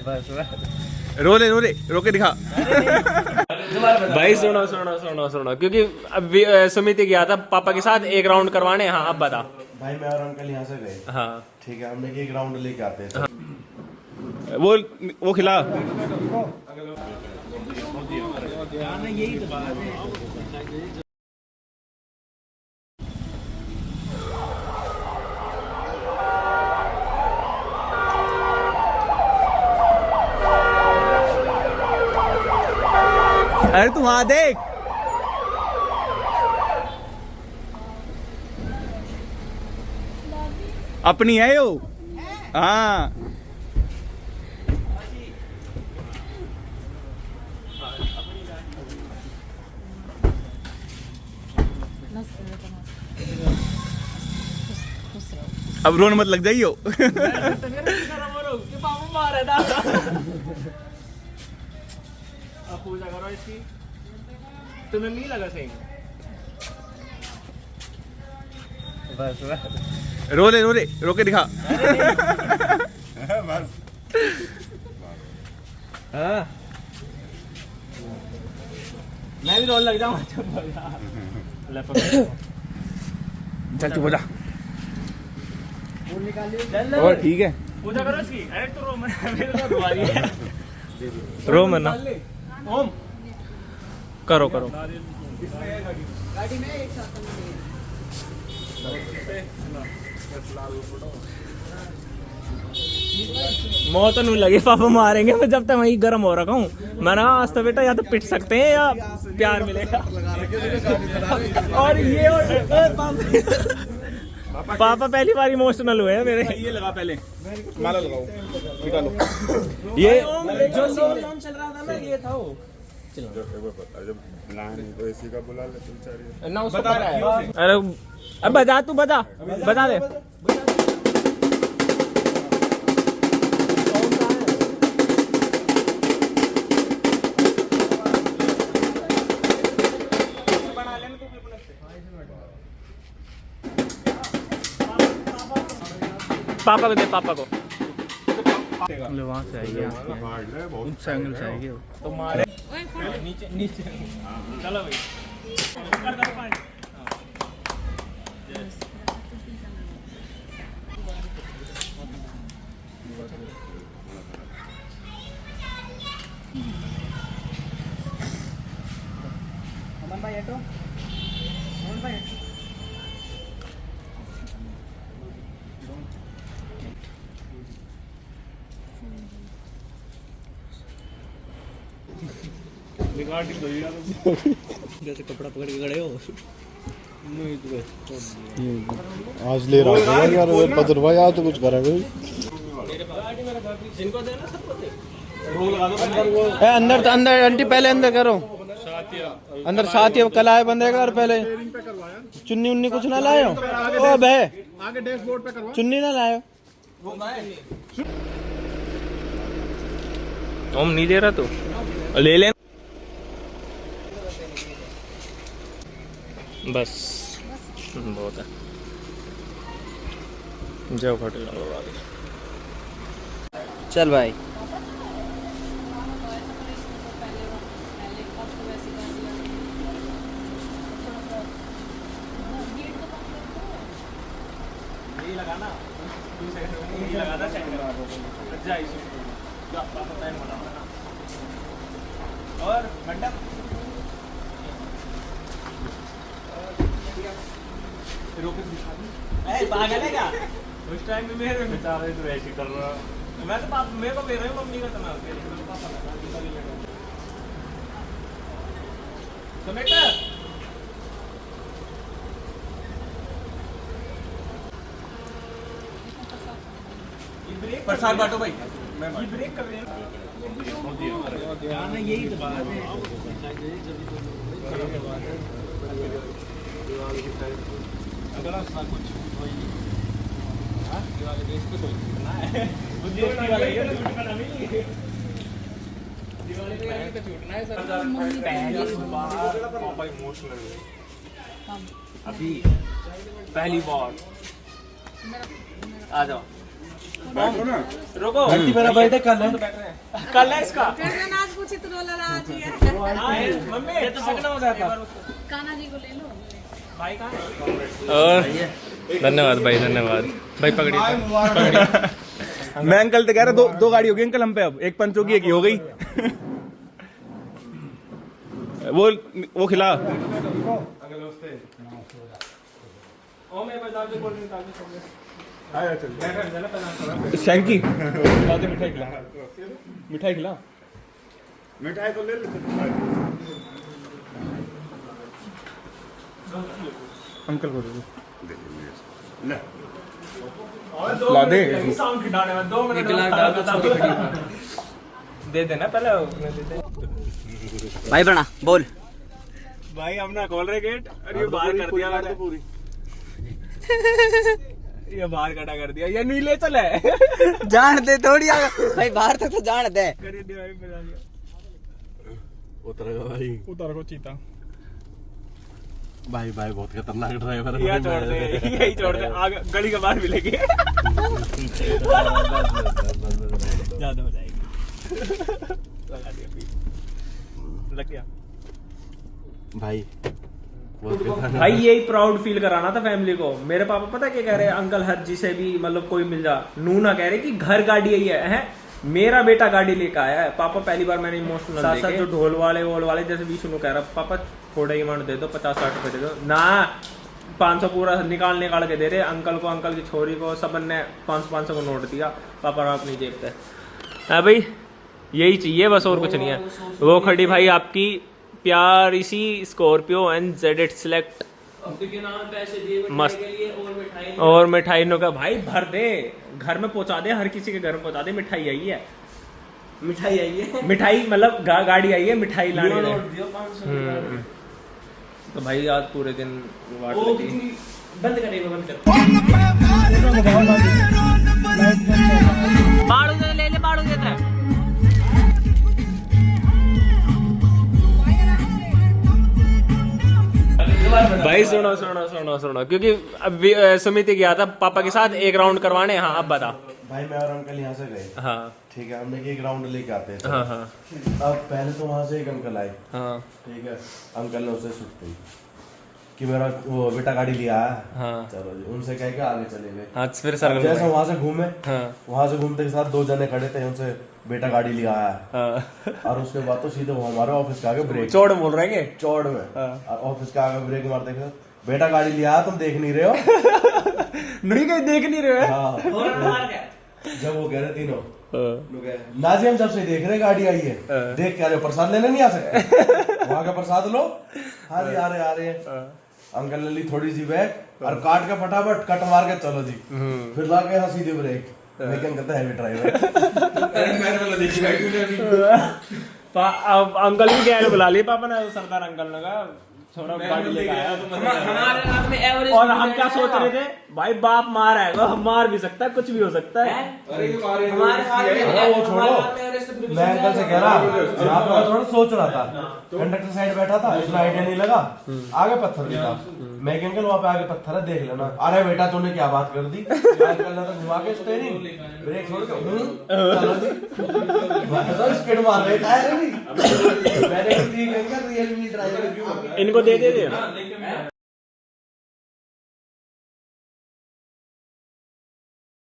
रो ले रोके दिखा। भाई सुनो सुनो सुनो सुनो, क्योंकि अभी सुमित गया था पापा के साथ एक राउंड करवाने। हाँ अब बता। भाई मैं और अंकल यहाँ से गए। हाँ ठीक है, हम एक राउंड लेके आते हैं। वो खिला। अरे तू वहां देख। अपनी है यो। हाँ अब रोन मत लग जाइयो। पूजा करो इसकी। तुम्हें नहीं लगा सही? बस रो ले रोके दिखा। हाँ मैं भी रोने लग जाऊँ। चल चुप हो जा। और ठीक है। पूजा करो इसकी। अरे तो रो मेरे रो मना। ओम करो करो। मौत नहीं लगी, पापा मारेंगे मैं जब तक वही गर्म हो रखा हूँ। मैंने कहा आज तो बेटा या तो पिट सकते हैं या प्यार मिलेगा। और ये पापा पहली बार इमोशनल हुए हैं मेरे। ये लगा पहले, माला लगाओ, निकालो। ये जो चल रहा था ना, ये था वो। ना उसको पता है। अरे अब बजा, तू बजा दे। पापा को दे, पापा को। वहाँ से आएगी, उस एंगल से आएगी। तो मारे नीचे नीचे। चलो भाई। अमन भाई हटो, अमन भाई हटो। जैसे कपड़ा पकड़ के खड़े हो। आज ले रहा हूँ यार पदर भाई, आज तो कुछ करेंगे। अंदर अंदर आंटी पहले अंदर करो, अंदर साथ ही कल आए बंदे का। और पहले चुन्नी उन्नी कुछ ना लाए हो? ओ बे आगे डैशबोर्ड पे करवा, चुन्नी ना लाए हो? ओम नहीं दे रहा तो ले ले। बस बहुत है। जाओ खटे जाओ। चल भाई और मंडप पागल है क्या? उस टाइम में मेरे बेचारे तो ऐसे कर रहा। मैं तो पापा मेरे को मेरा ही मम्मी का तना पापा लगा तो बेटा प्रसाद बांटो भाई। ये ब्रेक कर रहे हैं। यही तो बात है। अगर आप कुछ अभी पहली बार आ जाओ। रुको मेरा बर्थडे कल है। कल है इसका मैंने आज पूछी तो रोला आज ही है मम्मी ये तो सगना हो जाता कान्हा जी को ले लो भाई कहाँ और धन्यवाद भाई धन्यवाद भाई पकड़ी मैं अंकल तो कह रहा दो गाड़ी हो गई अंकल हम पे, अब एक पंच होगी एक ही हो गई। वो खिला शैंकी मिठाई खिला, मिठाई खिला, मिठाई तो ले ले। अंकल को दे ला दे। साउंड खिलाने में 2 मिनट दे देना पहले दे दे भाई बना बोल भाई हमने खोल रहे गेट और ये बाहर कर दिया मैंने पूरी ये बाहर कटा कर दिया, ये नीले चले जान दे थोड़ी भाई बाहर तक तो जान दे उतर को चीता भाई भाई बहुत खतरनाक ड्राइवर है। यही छोड़ दे यही छोड़ दे आगे गली के बाहर मिलेगी ज्यादा हो जाएगी लगा दिया लग गया भाई भाई यही प्राउड फील कराना था फैमिली को। मेरे पापा पता क्या कह रहे हैं, अंकल हर जिसे भी मतलब कोई मिल जा नूना कह रहे कि घर गाड़ी आई है मेरा बेटा गाड़ी लेकर आया है। पापा पहली बार मैंने इमोशनल साथ साथ जो ढोल वाले वोल वाले जैसे विष्णु कह रहा पापा थोड़ा अमाउंट दे दो 50-60 रुपए दे दो ना 500 पूरा निकाल के दे रहे अंकल को, अंकल की छोरी को, सब ने 500 को नोट दिया पापा ने अपनी जेब पे। हाँ भाई यही चाहिए बस और कुछ नहीं है। वो खड़ी भाई आपकी प्यारी सी स्कॉर्पियो एंड ZX सेलेक्ट मस्त और मिठाई नो का भाई भर दे घर में पहुंचा दे, हर किसी के घर में पहुंचा दे। मिठाई आई है मिठाई मतलब गाड़ी आई है मिठाई लाने तो भाई आज पूरे दिन बंद करेगा बंद कर बाड़ू दे ले बाड़ू देता है भाई सुनो सुनो सुनो सुनो क्योंकि अभी सुमिति गया था पापा के साथ एक राउंड करवाने। हाँ अब बता भाई मैं और अंकल यहाँ से गए। हाँ ठीक है हमने एक राउंड लेके आते थे। हाँ हाँ अब पहले तो वहाँ से एक अंकल आए। हाँ ठीक है अंकल ने उसे सुट दी कि मेरा वो बेटा गाड़ी लिया है। हाँ चलो जी उनसे कह के आगे चले गए। हाँ फिर सर जैसे वहाँ से घूमे हाँ वहाँ से घूमते के साथ 2 जने खड़े थे, उनसे बेटा गाड़ी लिया है। हाँ और उसके बाद तो सीधे वो हमारे ऑफिस के आगे ब्रेक चौड़ बोल रहे हैं चौड़ में और ऑफिस के आगे ब्रेक मारते के बेटा गाड़ी लिया है तुम देख नहीं रहे हो। नहीं कहीं देख नहीं रहे हाँ जब वो कह रहे तीनों ना जी हम जब से देख रहे गाड़ी आई है देख क्या रहे हो प्रसाद लेने नहीं आ सकते वहाँ का प्रसाद लो। हाँ जी आ रहे हैं अंकल ने ली थोड़ी सी बैग और काट के फटाफट कट मार के चलो जी फिर ला के यहाँ सीधे ब्रेक। मैं क्या कहता है ड्राइवर अंकल भी क्या बुला लिए पापा ने सरदार अंकल ने कहा थोड़ा गाड़ी लेकर आया हमारे हाथ में एवरेज। और हम क्या सोच रहे थे भाई बाप मार आएगा, हम मार भी सकता है कुछ भी हो सकता है। हमारे हाथ में वो छोड़ो मैं अंकल से कह रहा यहाँ पर थोड़ा सोच रहा था कंडक्टर साइड बैठा था इसमें आइडिया नहीं लगा आगे पत्थर भी था। मैं अंकल वहाँ पे आगे पत्थर है देख लेना। अरे बेटा तूने क्या बात कर दी अंकल ने तो घुमा के स्टीयरिंग ब्रेक छोड़ के चलो जी स्पीड मार रहे टायर नहीं। मैंने ठीक है रियल ड्राइवर इनको दे